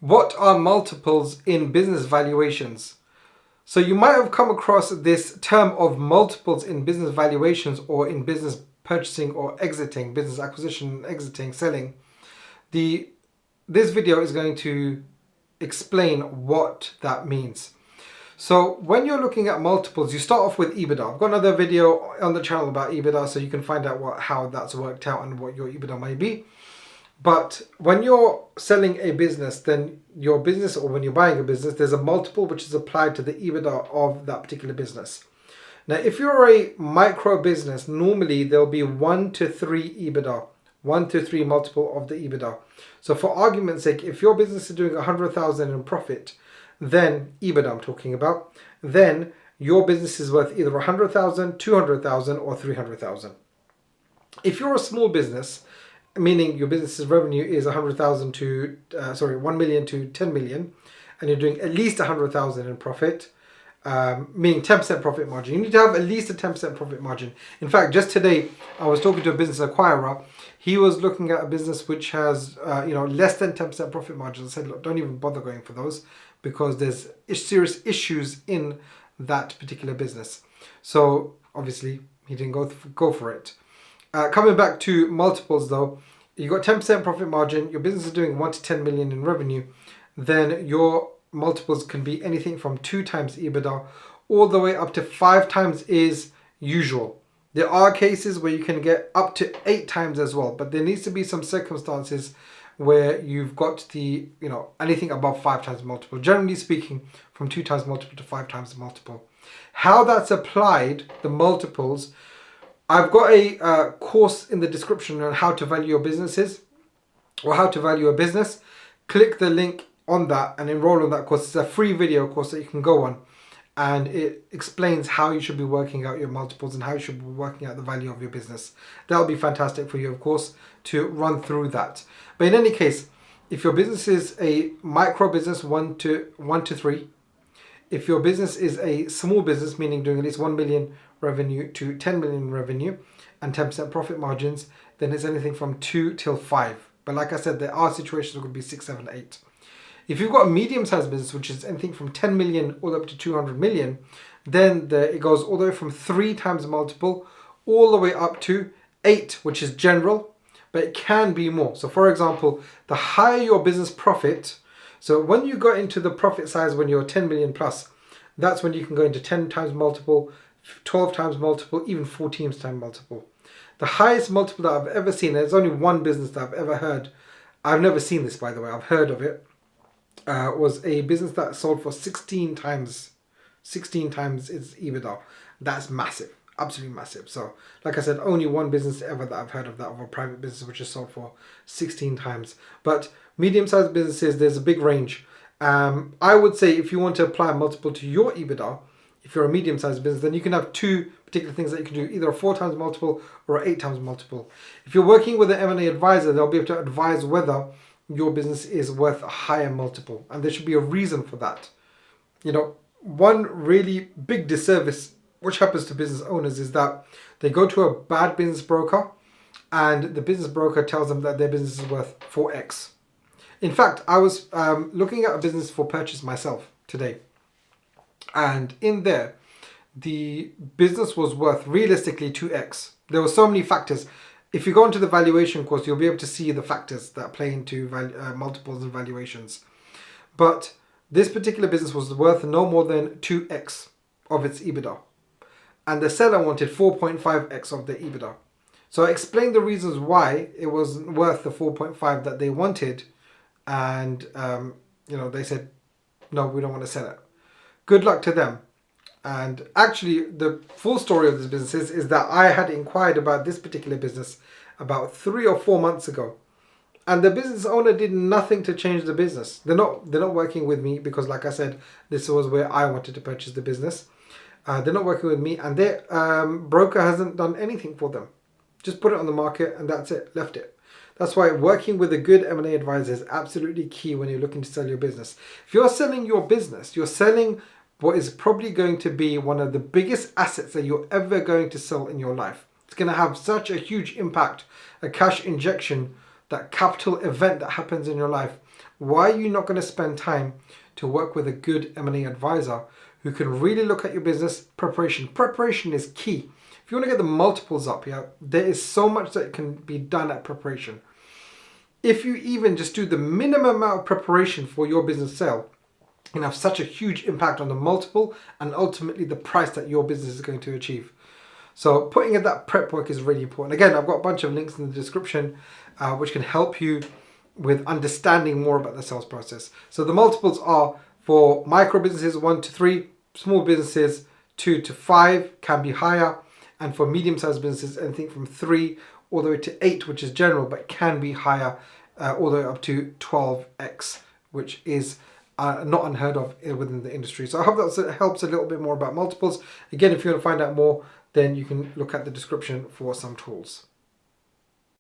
What are multiples in business valuations? So you might have come across this term of multiples in business valuations or in business purchasing or exiting, business acquisition, exiting, selling. This video is going to explain what that means. So when you're looking at multiples, you start off with EBITDA. I've got another video on the channel about EBITDA, so you can find out how that's worked out and what your EBITDA might be. But when you're selling a business, then your business, or when you're buying a business, there's a multiple which is applied to the EBITDA of that particular business. Now, if you're a micro business, normally there'll be 1 to 3 EBITDA, 1 to 3 multiple of the EBITDA. So for argument's sake, if your business is doing 100,000 in profit, then EBITDA I'm talking about, then your business is worth either 100,000, 200,000 or 300,000. If you're a small business, meaning your business's revenue is 100,000 to 1 million to 10 million, and you're doing at least 100,000 in profit, meaning 10% profit margin. You need to have at least a 10% profit margin. In fact, just today I was talking to a business acquirer. He was looking at a business which has less than 10% profit margin. I said, look, don't even bother going for those, because there's serious issues in that particular business. So obviously he didn't go for it. Coming back to multiples though, you got 10% profit margin, your business is doing 1 to 10 million in revenue, then your multiples can be anything from 2 times EBITDA all the way up to 5 times is usual. There are cases where you can get up to 8 times as well, but there needs to be some circumstances where you've got the, anything above 5 times multiple. Generally speaking, from 2 times multiple to 5 times multiple. How that's applied, the multiples, I've got a course in the description on how to value your businesses or how to value a business. Click the link on that and enroll on that course. It's a free video course that you can go on, and it explains how you should be working out your multiples and how you should be working out the value of your business. That'll be fantastic for you, of course, to run through that. But in any case, if your business is a micro business, 1 to 3, if your business is a small business, meaning doing at least 1 million revenue to 10 million revenue and 10% profit margins, then it's anything from 2 till 5. But like I said, there are situations that could be 6, 7, 8. If you've got a medium-sized business, which is anything from 10 million all up to 200 million, then it goes all the way from 3 times multiple all the way up to 8, which is general, but it can be more. So for example, the higher your business profit, so when you go into the profit size when you're 10 million plus, that's when you can go into 10 times multiple, 12 times multiple, even 14 times multiple. The highest multiple that I've ever seen, there's only one business that I've ever heard, I've never seen this by the way, I've heard of it, was a business that sold for 16 times its EBITDA. That's massive, absolutely massive. So like I said, only one business ever that I've heard of that, of a private business which is sold for 16 times. But medium-sized businesses, there's a big range. I would say if you want to apply a multiple to your EBITDA, if you're a medium-sized business, then you can have 2 particular things that you can do, either a 4 times multiple or an 8 times multiple. If you're working with an M&A advisor, they'll be able to advise whether your business is worth a higher multiple, and there should be a reason for that. One really big disservice which happens to business owners is that they go to a bad business broker, and the business broker tells them that their business is worth 4x. In fact, I was looking at a business for purchase myself today, and in there, the business was worth realistically 2x. There were so many factors. If you go into the valuation course, you'll be able to see the factors that play into multiples and valuations. But this particular business was worth no more than 2x of its EBITDA. And the seller wanted 4.5x of the EBITDA. So I explained the reasons why it wasn't worth the 4.5 that they wanted. And, they said, no, we don't want to sell it. Good luck to them. And actually, the full story of this business is that I had inquired about this particular business about 3 or 4 months ago. And the business owner did nothing to change the business. They're not working with me because, like I said, this was where I wanted to purchase the business. They're not working with me, and their broker hasn't done anything for them. Just put it on the market and that's it, left it. That's why working with a good M&A advisor is absolutely key when you're looking to sell your business. If you're selling your business, you're selling what is probably going to be one of the biggest assets that you're ever going to sell in your life. It's going to have such a huge impact, a cash injection, that capital event that happens in your life. Why are you not going to spend time to work with a good M&A advisor who can really look at your business? Preparation is key. If you want to get the multiples up, yeah, there is so much that can be done at preparation. If you even just do the minimum amount of preparation for your business sale, you can have such a huge impact on the multiple and ultimately the price that your business is going to achieve. So putting in that prep work is really important. Again, I've got a bunch of links in the description which can help you with understanding more about the sales process. So the multiples are for micro businesses 1 to 3, small businesses 2 to 5 can be higher, and for medium-sized businesses anything from 3 all the way to 8, which is general but can be higher, all the way up to 12x, which is not unheard of within the industry. So I hope that helps a little bit more about multiples. Again, if you want to find out more, then you can look at the description for some tools.